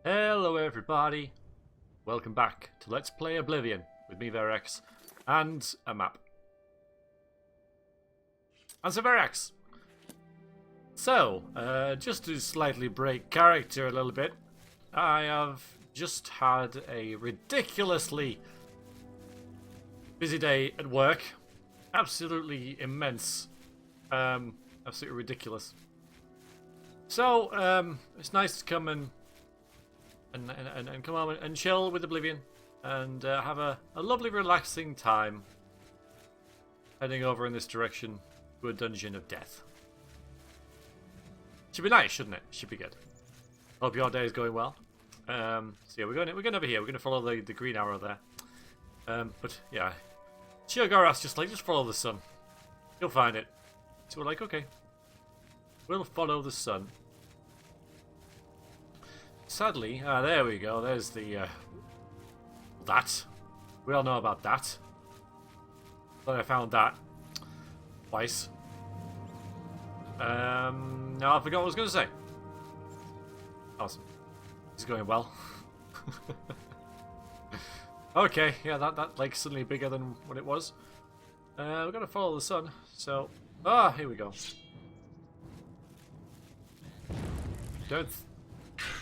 Hello everybody, welcome back to Let's Play Oblivion with me Veriax and a map. And so Veriax. So, just to slightly break character a little bit, I have just had a ridiculously busy day at work. Absolutely immense. Absolutely ridiculous. So, it's nice to come and come on and chill with Oblivion and have a lovely relaxing time heading over in this direction to a dungeon of death. Should be nice, shouldn't it? Should be good. Hope your day is going well. So yeah, we're going over here. We're going to follow the green arrow there. But yeah, Shiogora's just follow the sun. You'll find it. So we're like, okay, we'll follow the sun. Sadly, there we go. There's the that. We all know about that. But I found that twice. Now I forgot what I was going to say. Awesome. It's going well. Okay, yeah, that lake's suddenly bigger than what it was. We're gonna follow the sun. So, here we go.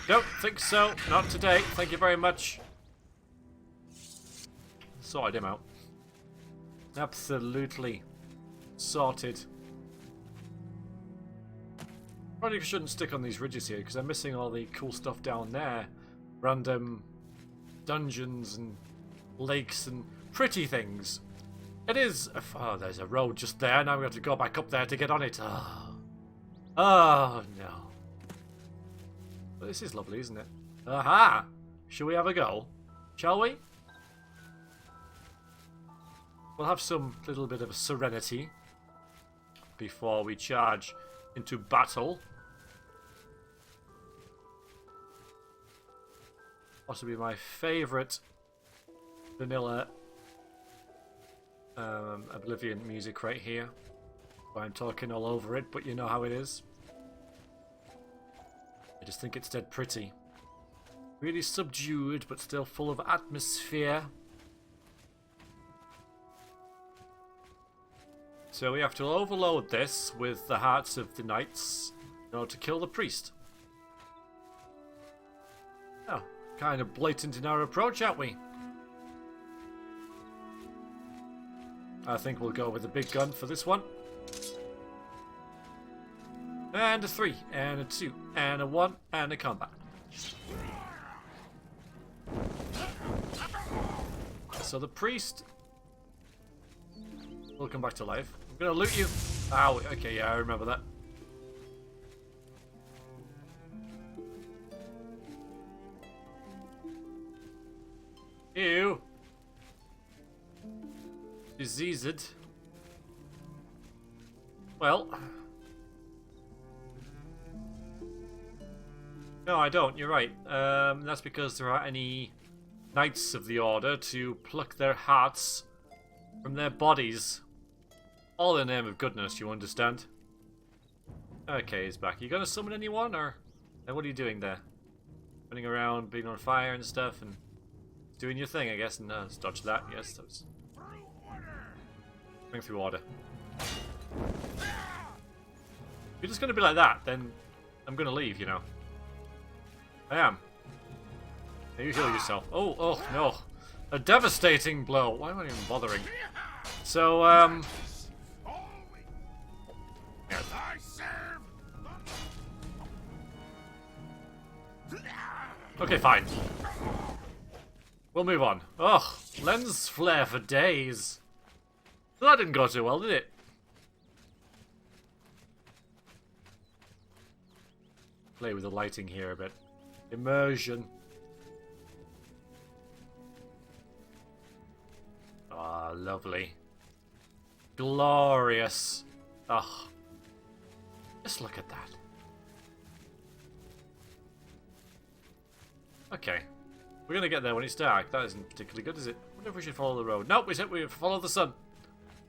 Don't think so. Not today. Thank you very much. Sorted him out. Absolutely sorted. Probably shouldn't stick on these ridges here because I'm missing all the cool stuff down there. Random dungeons and lakes and pretty things. It is. Oh, there's a road just there. Now we have to go back up there to get on it. Oh no. Well, this is lovely, isn't it? Aha! Shall we have a go? Shall we? We'll have some little bit of serenity before we charge into battle. Possibly my favourite vanilla Oblivion music right here. I'm talking all over it, but you know how it is. I just think it's dead pretty. Really subdued, but still full of atmosphere. So we have to overload this with the hearts of the knights in order to kill the priest. Oh, kind of blatant in our approach, aren't we? I think we'll go with the big gun for this one. And a 3, and a 2, and a 1, and a combat. So the priest will come back to life. I'm gonna loot you. Ow, okay, yeah, I remember that. Ew. Diseased. Well. No, I don't. You're right. That's because there aren't any knights of the order to pluck their hearts from their bodies. All in the name of goodness, you understand? Okay, he's back. You gonna summon anyone, or what are you doing there? Running around, being on fire and stuff, and doing your thing, I guess. And let's dodge that. Yes, that was. Bring through order. If you're just gonna be like that, then I'm gonna leave. You know. I am. Now you heal yourself. Oh no. A devastating blow. Why am I even bothering? So, yeah. Okay, fine. We'll move on. Ugh, lens flare for days. That didn't go too well, did it? Play with the lighting here a bit. Immersion. Ah, lovely. Glorious. Ugh. Just look at that. Okay. We're gonna get there when it's dark. That isn't particularly good, is it? I wonder if we should follow the road. Nope, we said we would follow the sun.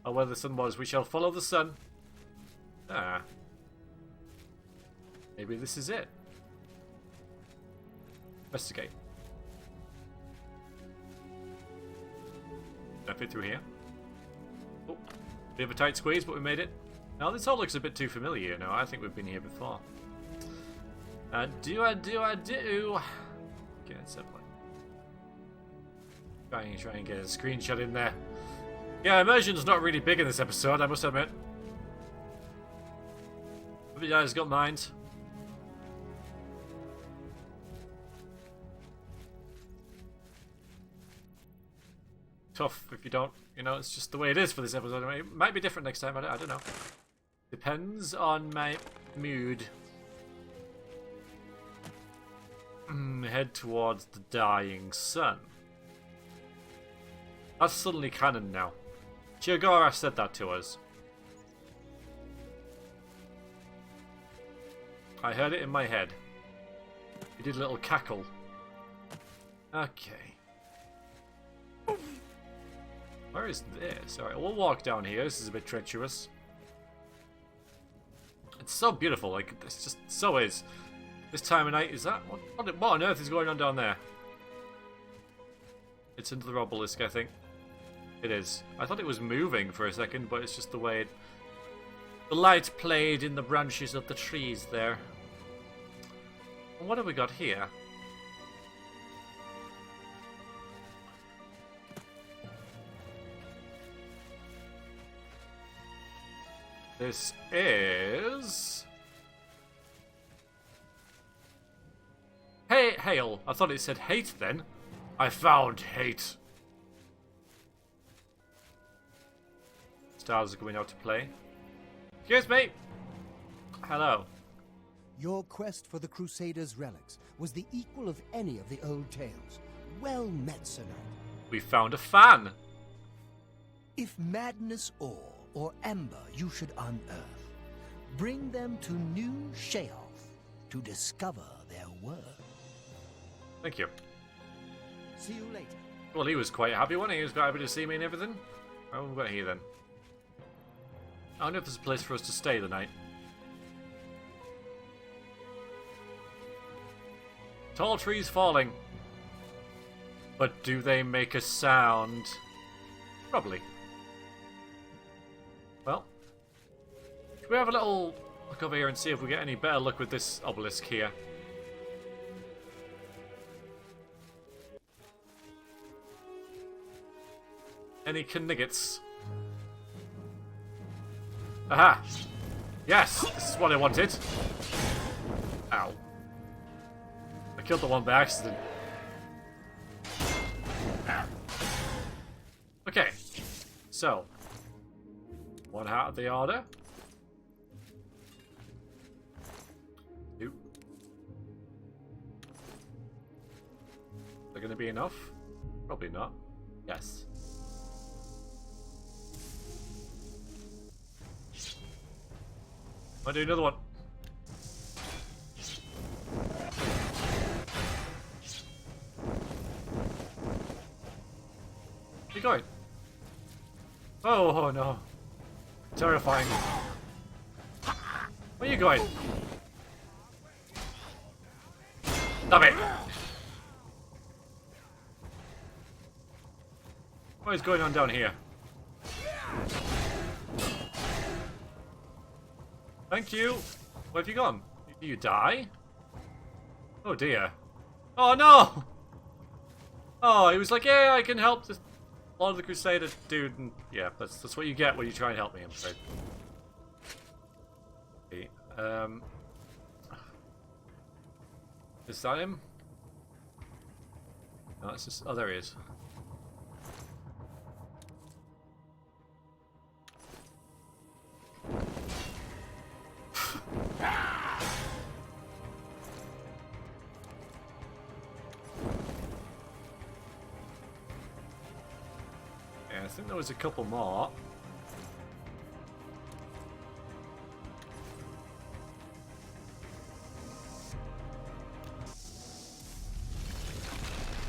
Or where the sun was. We shall follow the sun. Ah. Maybe this is it. Investigate. Can I fit through here? Oh, bit of a tight squeeze, but we made it. Now this all looks a bit too familiar. No, I think we've been here before. I do. Okay, let's have a try and get a screenshot in there. Yeah, immersion's not really big in this episode, I must admit. Have you guys got mind? Tough if you don't, you know, it's just the way it is for this episode. It might be different next time, I don't know. Depends on my mood. Head towards the dying sun. That's suddenly canon now. Chiogara said that to us. I heard it in my head. He did a little cackle. Okay. Where is this? Alright, we'll walk down here. This is a bit treacherous. It's so beautiful, like, it's just so is. This time of night, is that? What on earth is going on down there? It's into the obelisk, I think. It is. I thought it was moving for a second, but it's just the way the light played in the branches of the trees there. And what have we got here? This is... Hey, hail. I thought it said hate then. I found hate. Stars are going out to play. Excuse me. Hello. Your quest for the Crusaders' relics was the equal of any of the old tales. Well met, Sir Knight. We found a fan. If madness or ember you should unearth, bring them to New Sheoth to discover their worth. Thank you. See you later. Well, he was quite happy, wasn't he? He was quite happy to see me and everything. Oh, we've got here then. I wonder if there's a place for us to stay the night. Tall trees falling. But do they make a sound? Probably. Well, should we have a little look over here and see if we get any better luck with this obelisk here? Any kniggets? Aha! Yes! This is what I wanted. Ow. I killed the one by accident. Okay. So. One out of the order. Two. Is there going to be enough? Probably not. Yes. I'll do another one. Where are you going? Oh no. Terrifying. Where are you going? Stop it! What is going on down here? Thank you. Where have you gone? Do you die? Oh dear. Oh no! Oh, he was like, yeah, I can help this Lord of the Crusader dude, and yeah, that's what you get when you try and help me, I'm afraid. Okay, is that him? No, it's just, oh, there he is. I think there was a couple more.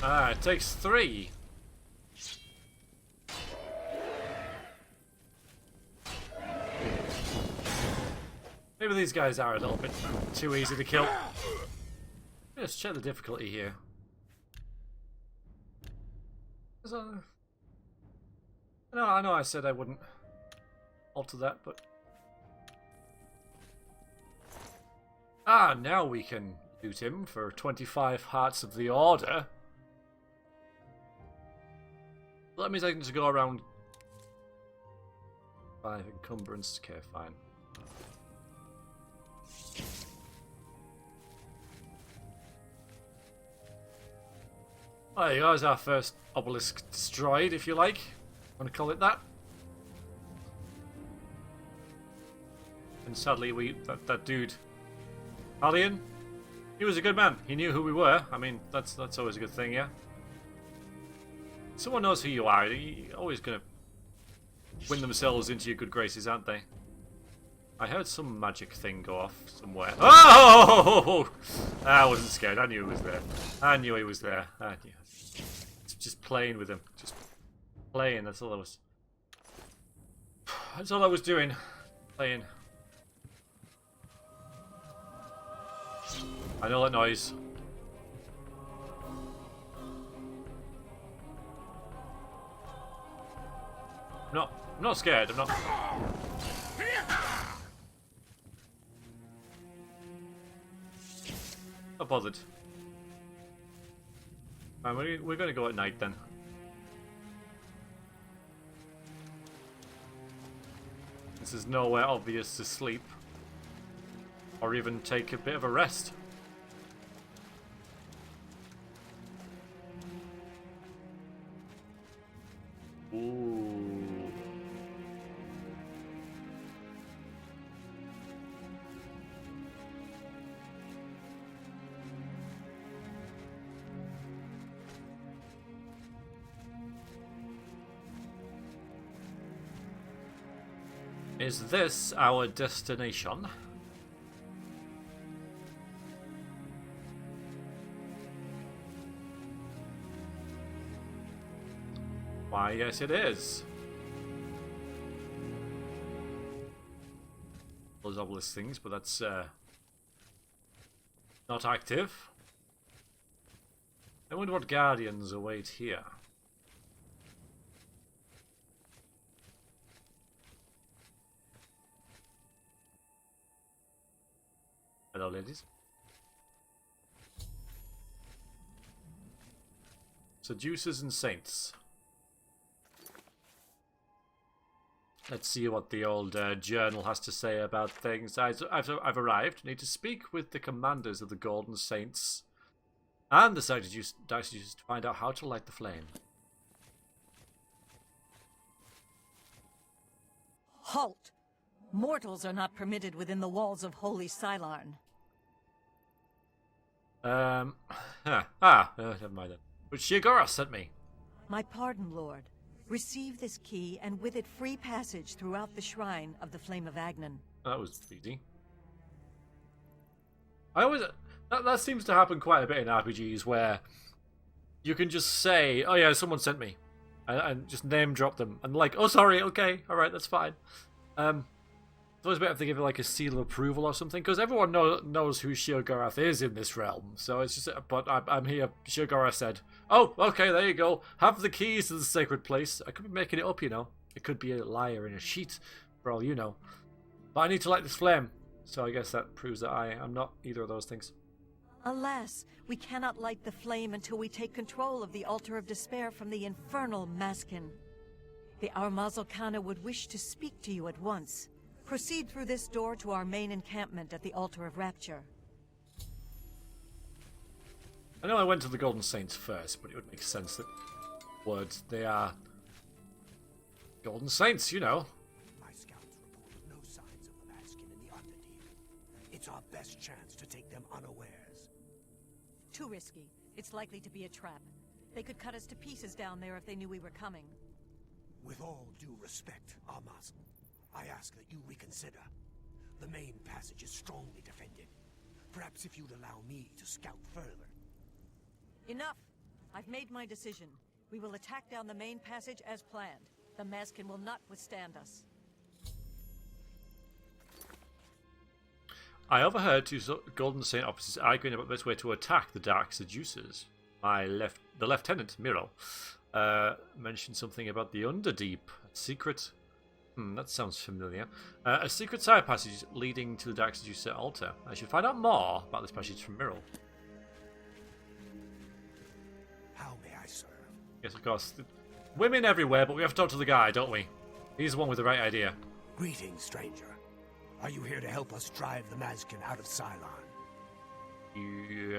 Ah, it takes 3. Maybe these guys are a little bit too easy to kill. Let's check the difficulty here. No, I know I said I wouldn't alter that, but... Ah, now we can loot him for 25 Hearts of the Order. That means I can just go around... 5 encumbrance, okay, fine. Well, there you go, there's our first obelisk destroyed, if you like. Want to call it that? And sadly, that dude, Alien, he was a good man. He knew who we were. I mean, that's always a good thing, yeah. Someone knows who you are. You're always gonna win themselves into your good graces, aren't they? I heard some magic thing go off somewhere. Oh! I wasn't scared. I knew he was there. I knew he was there. I knew. Just playing with him. Just playing. That's all I was. That's all I was doing. Playing. I know that noise. I'm not scared. I'm not. Not bothered. Right, we're going to go at night then. This is nowhere obvious to sleep. Or even take a bit of a rest. Ooh. Is this our destination? Why, yes it is. Those obelisk things, but that's not active. I wonder what guardians await here. Hello, ladies. Seducers and Saints. Let's see what the old journal has to say about things. I've arrived. Need to speak with the commanders of the Golden Saints and the Seducers to find out how to light the flame. Halt! Mortals are not permitted within the walls of Holy Cylarne. Never mind then. But Shigora sent me. My pardon, Lord. Receive this key, and with it free passage throughout the shrine of the Flame of Agnan. That was easy. That seems to happen quite a bit in RPGs where you can just say, "Oh yeah, someone sent me," and just name drop them, and like, "Oh sorry, okay, all right, that's fine." It's always better if they give it like a seal of approval or something, because everyone knows who Sheogorath is in this realm. So it's just, but I'm here. Sheogorath said, "Oh, okay, there you go. Have the keys to the sacred place." I could be making it up, you know. It could be a liar in a sheet, for all you know. But I need to light this flame, so I guess that proves that I am not either of those things. Alas, we cannot light the flame until we take control of the Altar of Despair from the infernal Maskin. The Armazalkana would wish to speak to you at once. Proceed through this door to our main encampment at the Altar of Rapture. I know I went to the Golden Saints first, but it would make sense that words, they are Golden Saints, you know. My scouts reported no signs of the Maskin in the Underdeep. It's our best chance to take them unawares. Too risky. It's likely to be a trap. They could cut us to pieces down there if they knew we were coming. With all due respect, Armaz, I ask that you reconsider. The main passage is strongly defended. Perhaps if you'd allow me to scout further. Enough! I've made my decision. We will attack down the main passage as planned. The Maskin will not withstand us. I overheard two Golden Saint officers arguing about this way to attack the Dark Seducers. The Lieutenant, Miro, mentioned something about the Underdeep. Secret. That sounds familiar. A secret side passage leading to the Dark Seducer altar. I should find out more about this passage from Myrrell. How may I serve? Yes, of course. Women everywhere, but we have to talk to the guy, don't we? He's the one with the right idea. Greetings, stranger. Are you here to help us drive the Martigen out of Cylarne?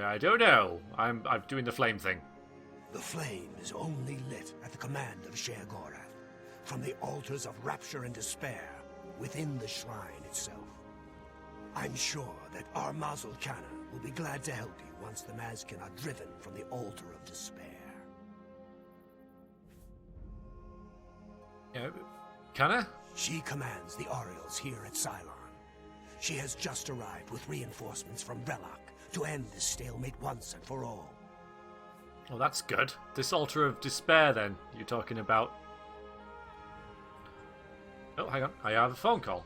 I don't know. I'm doing the flame thing. The flame is only lit at the command of Sheogorath, from the altars of rapture and despair within the shrine itself. I'm sure that Armory will be glad to help you once the Martigen are driven from the altar of despair. Canna? She commands the Orioles here at Cylarne. She has just arrived with reinforcements from Veriax to end this stalemate once and for all. Well, that's good. This altar of despair, then, you're talking about. Oh, hang on. I have a phone call.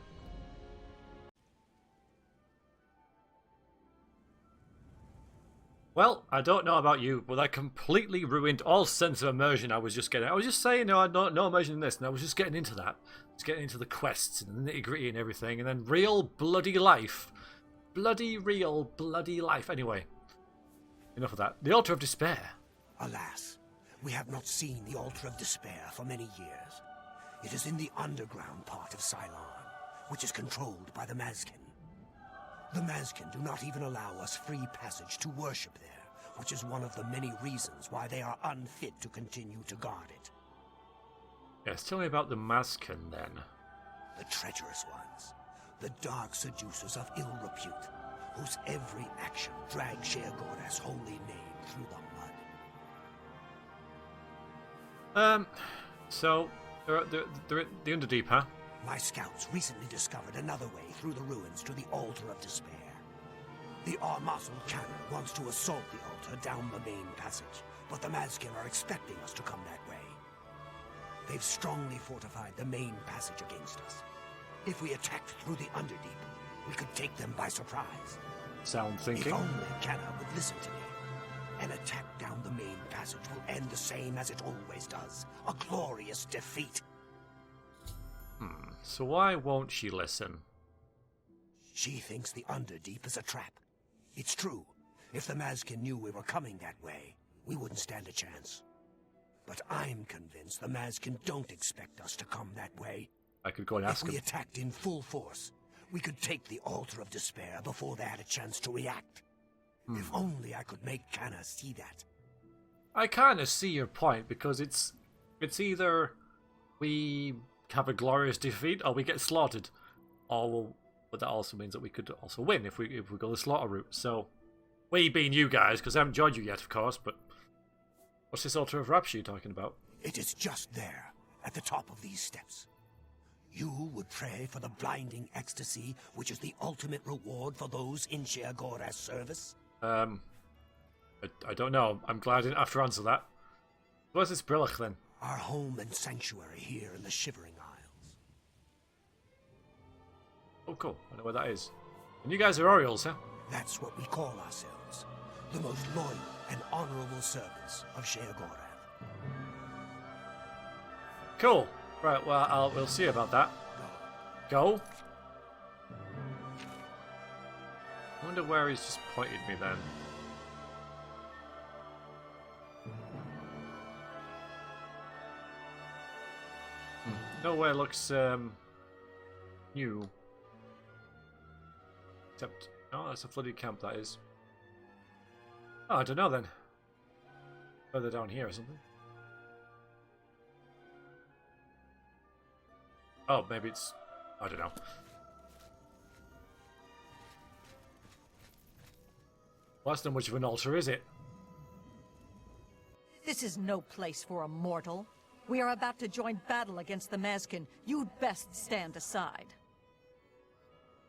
Well, I don't know about you, but that completely ruined all sense of immersion I was just getting. I was just saying, no immersion in this, and I was just getting into that. Just getting into the quests and the nitty-gritty and everything, and then real bloody life. Bloody real bloody life. Anyway, enough of that. The Altar of Despair. Alas, we have not seen the Altar of Despair for many years. It is in the underground part of Cylarne, which is controlled by the Martigen. The Martigen do not even allow us free passage to worship there, which is one of the many reasons why they are unfit to continue to guard it. Yes, tell me about the Martigen, then. The treacherous ones, the dark seducers of ill repute, whose every action drags Sheogorath's holy name through the mud. So, they're at the Underdeep, huh? My scouts recently discovered another way through the ruins to the Altar of Despair. The Armory wants to assault the altar down the main passage, but the Martigen are expecting us to come that way. They've strongly fortified the main passage against us. If we attacked through the Underdeep, we could take them by surprise. Sound thinking. If only Canna would listen to me. An attack down the main passage will end the same as it always does. A glorious defeat. So why won't she listen? She thinks the Underdeep is a trap. It's true. If the Martigen knew we were coming that way, we wouldn't stand a chance. But I'm convinced the Martigen don't expect us to come that way. I could go and ask If we him. attacked in full force, we could take the Altar of Despair before they had a chance to react. If only I could make Canna see that. I kind of see your point, because it's either we have a glorious defeat or we get slaughtered, but that also means that we could also win if we go the slaughter route. So, we being you guys, because I haven't joined you yet, of course. But what's this Altar of Rapture you're talking about? It is just there, at the top of these steps. You would pray for the blinding ecstasy, which is the ultimate reward for those in Sheogorath's service? I don't know. I'm glad I didn't have to answer that. Where's this Brillich, then? Our home and sanctuary here in the Shivering Isles. Oh, cool. I know where that is. And you guys are Orioles, huh? That's what we call ourselves. The most loyal and honorable servants of Sheogorath. Cool. Right, well, we'll see about that. Go? I wonder where he's just pointed me then. Nowhere looks new. Except, oh, that's a flooded camp, that is. Oh, I don't know then. Further down here or something. Oh, maybe it's... I don't know. Well, that's not much of an altar, is it? This is no place for a mortal. We are about to join battle against the Martigen. You'd best stand aside.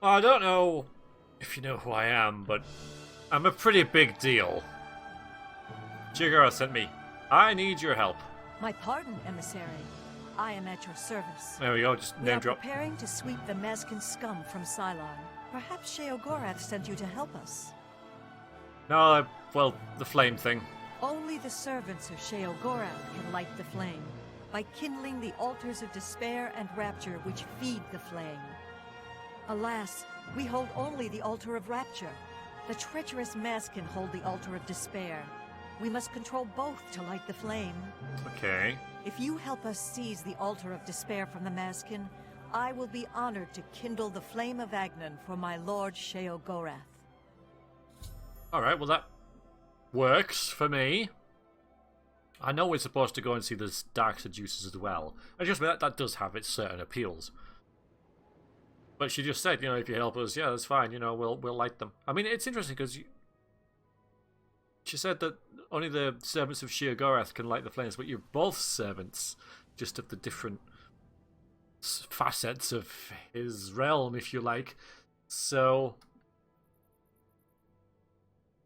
Well, I don't know if you know who I am, but I'm a pretty big deal. Chigara sent me. I need your help. My pardon, emissary. I am at your service. There we go, just We name are drop. preparing to sweep the Martigen scum from Cylarne. Perhaps Sheogorath sent you to help us. No, well, the flame thing. Only the servants of Sheogorath can light the flame, by kindling the altars of despair and rapture which feed the flame. Alas, we hold only the altar of rapture. The treacherous Maskin hold the altar of despair. We must control both to light the flame. Okay. If you help us seize the altar of despair from the Maskin, I will be honored to kindle the flame of Agnan for my lord Sheogorath. Alright, well that works for me. I know we're supposed to go and see the Dark Seducers as well. I just mean that does have its certain appeals. But she just said, you know, if you help us, yeah, that's fine, you know, we'll light them. I mean, it's interesting because she said that only the servants of Sheogorath can light the flames, but you're both servants, just of the different facets of his realm, if you like. So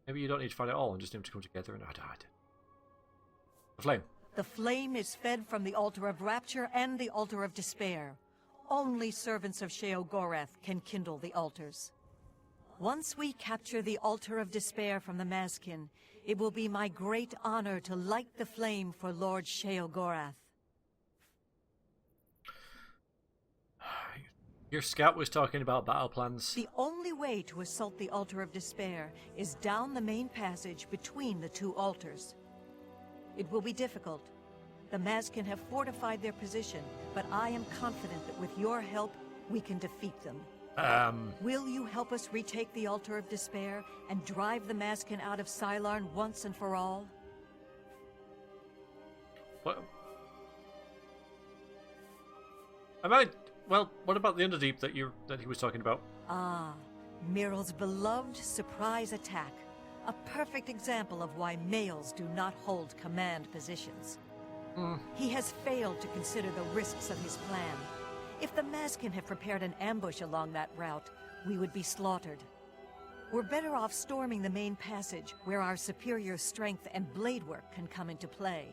maybe you don't need to fight it all and just need to come together and the flame. The flame is fed from the altar of rapture and the altar of despair. Only servants of Sheogorath can kindle the altars. Once we capture the altar of despair from the Maskin, it will be my great honor to light the flame for Lord Sheogorath. Your scout was talking about battle plans. The only way to assault the altar of despair is down the main passage between the two altars. It will be difficult. The Maskin have fortified their position, but I am confident that with your help, we can defeat them. Will you help us retake the altar of despair and drive the Maskin out of Cylarne once and for all? What? Well, what about the Underdeep that he was talking about? Ah, Miral's beloved surprise attack. A perfect example of why males do not hold command positions. He has failed to consider the risks of his plan. If the Maskin had prepared an ambush along that route, we would be slaughtered. We're better off storming the main passage, where our superior strength and blade work can come into play.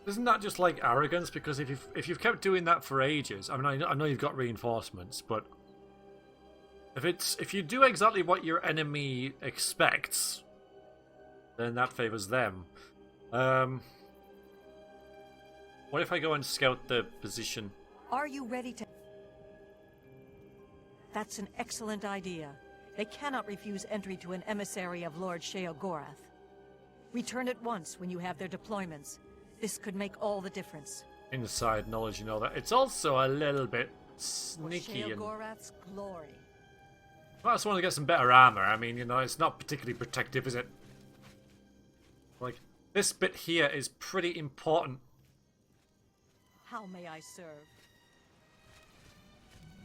Isn't that just like arrogance? Because if you've kept doing that for ages, I mean, I know you've got reinforcements, but if you do exactly what your enemy expects, then that favors them. What if I go and scout the position? Are you ready to... That's an excellent idea. They cannot refuse entry to an emissary of Lord Sheogorath. Return at once when you have their deployments. This could make all the difference. Inside knowledge, you know that. It's also a little bit sneaky and... Sheogorath's glory. I just want to get some better armor. I mean, you know, it's not particularly protective, is it? Like, this bit here is pretty important. How may I serve?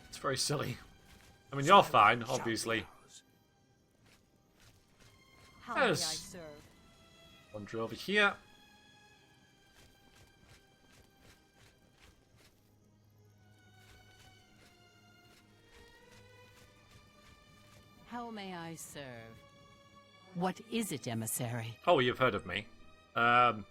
It's very silly. I mean, you're fine, obviously. How may I serve? Wander over here. How may I serve? What is it, emissary? Oh, you've heard of me. I'm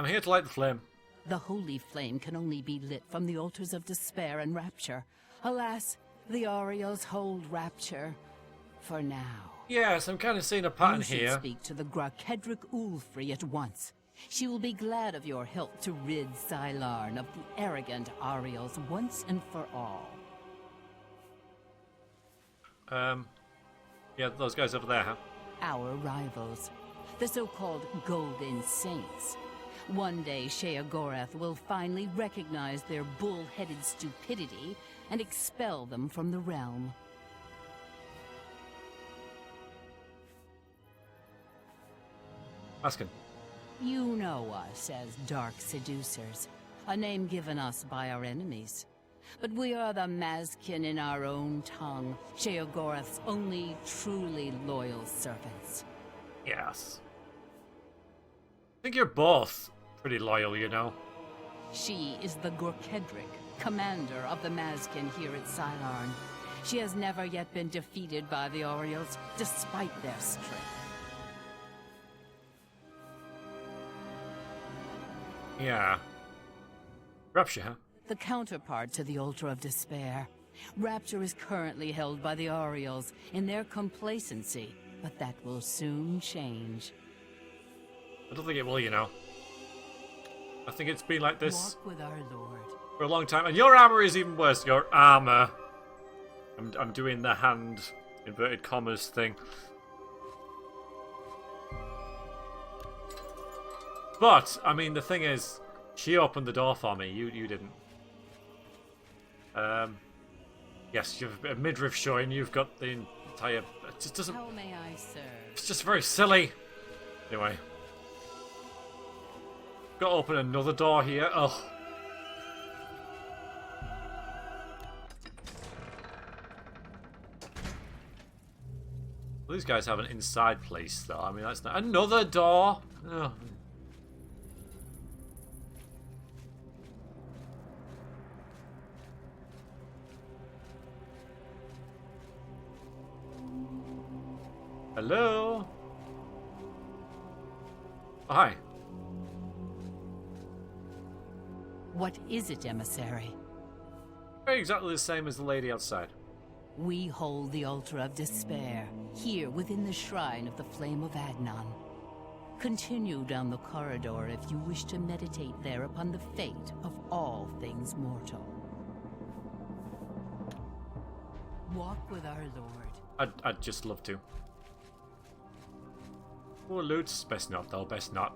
here to light the flame. The holy flame can only be lit from the altars of despair and rapture. Alas, the Orioles hold rapture for now. Yes, I'm kind of seeing a pattern you should here. Speak to the Grakedric Ulfri at once. She will be glad of your help to rid Cylarne of the arrogant Orioles once and for all. Yeah, those guys over there, huh? Our rivals, the so-called Golden Saints. One day, Sheogorath will finally recognize their bull-headed stupidity and expel them from the realm. Asking. You know us as Dark Seducers, a name given us by our enemies. But we are the Maskin in our own tongue, Sheogorath's only truly loyal servants. Yes. I think you're both pretty loyal, you know. She is the Gorkedric, commander of the Maskin here at Cylarne. She has never yet been defeated by the Orioles, despite their strength. Yeah. Rapture, huh? The counterpart to the Altar of Despair. Rapture is currently held by the Orioles in their complacency, but that will soon change. I don't think it will, you know. I think it's been like this Walk with our Lord. for a long time. And your armor is even worse. Your armor. I'm doing the hand inverted commas thing. But, I mean, the thing is, she opened the door for me. You didn't. Yes, you've a midriff showing. You've got the entire. It just doesn't. How may I serve? It's just very silly. Anyway, got to open another door here. Oh. Well, these guys have an inside place, though. I mean, that's not another door. Oh. Hello? Oh, hi. What is it, emissary? Very exactly the same as the lady outside. We hold the altar of despair, here within the shrine of the flame of Agnon. Continue down the corridor if you wish to meditate there upon the fate of all things mortal. Walk with our Lord. I'd just love to. Oh, loot. Best not, though. Best not.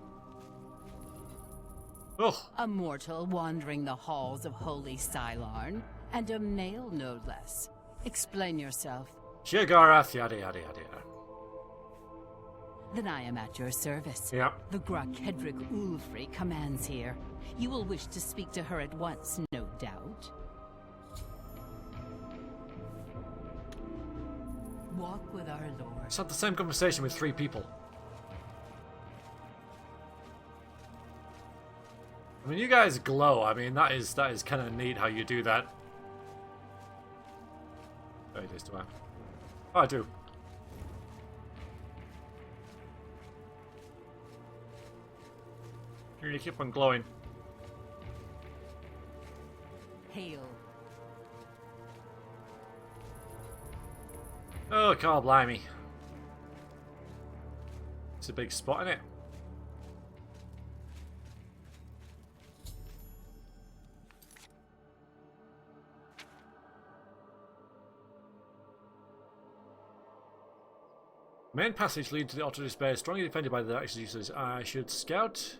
Oh. A mortal wandering the halls of holy Cylarne, and a male no less. Explain yourself. Shigarath, yada yada yada yada. Then I am at your service. Yeah. The Grok Hedrick Ulfri commands here. You will wish to speak to her at once, no doubt. Walk with our Lord. Just had the same conversation with 3 people. I mean, you guys glow. I mean, that is kind of neat how you do that. Oh, it is, do I? Oh, I do. Here, you keep on glowing. Hail. Oh, God, blimey. It's a big spot, isn't it? Main passage leads to the Altar of Despair, strongly defended by the Axis users. I should scout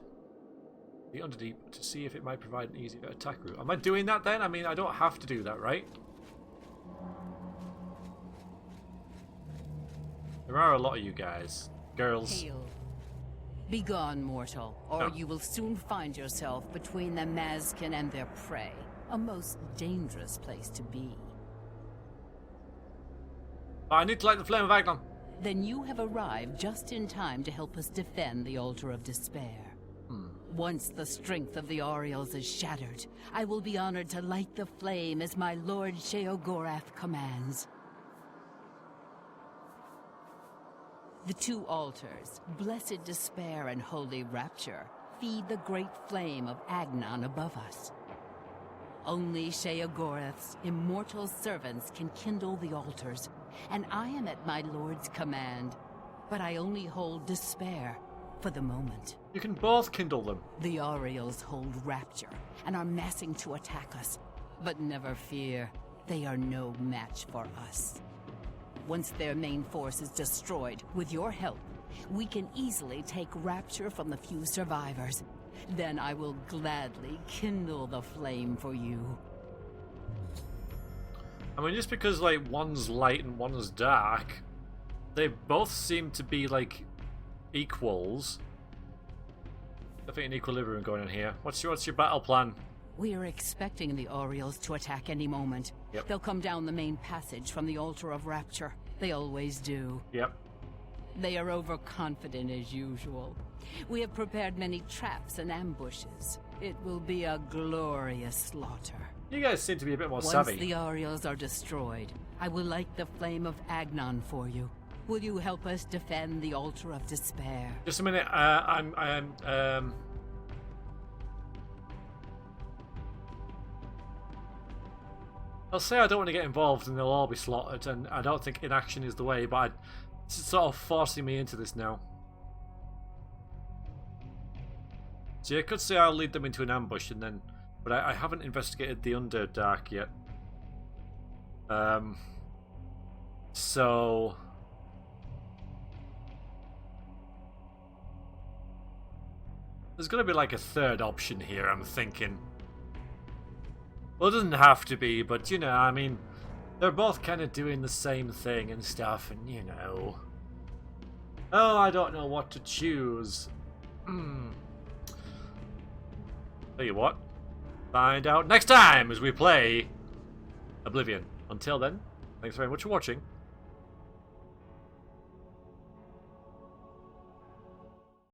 the Underdeep to see if it might provide an easier attack route. Am I doing that then? I mean, I don't have to do that, right? There are a lot of you guys. Girls. Hail. Begone, mortal, or No. you will soon find yourself between the Mazkin and their prey. A most dangerous place to be. I need to light the flame of Agnon. Then you have arrived just in time to help us defend the Altar of Despair. Once the strength of the Orioles is shattered, I will be honored to light the flame as my Lord Sheogorath commands. The 2 altars, Blessed Despair and Holy Rapture, feed the great flame of Agnon above us. Only Sheogorath's immortal servants can kindle the altars, and I am at my Lord's command. But I only hold despair for the moment. You can both kindle them. The Orioles hold Rapture and are massing to attack us. But never fear, they are no match for us. Once their main force is destroyed, with your help, we can easily take Rapture from the few survivors. Then I will gladly kindle the flame for you. I mean, just because, like, one's light and one's dark, they both seem to be, like, equals. I think an equilibrium going on here. What's your battle plan? We are expecting the Orioles to attack any moment. Yep. They'll come down the main passage from the Altar of Rapture. They always do. Yep. They are overconfident as usual. We have prepared many traps and ambushes. It will be a glorious slaughter. You guys seem to be a bit more Once savvy. the Orioles are destroyed, I will light the flame of Agnon for you. Will you help us defend the Altar of Despair? Just a minute. I'll say I don't want to get involved and they'll all be slaughtered, and I don't think inaction is the way, but it's sort of forcing me into this now. So you could say I'll lead them into an ambush and then... But I haven't investigated the Underdark yet. So... There's got to be like a third option here, I'm thinking. Well, it doesn't have to be, but you know, I mean, they're both kind of doing the same thing and stuff, and you know. Oh, I don't know what to choose. Tell you what, find out next time as we play Oblivion. Until then, thanks very much for watching.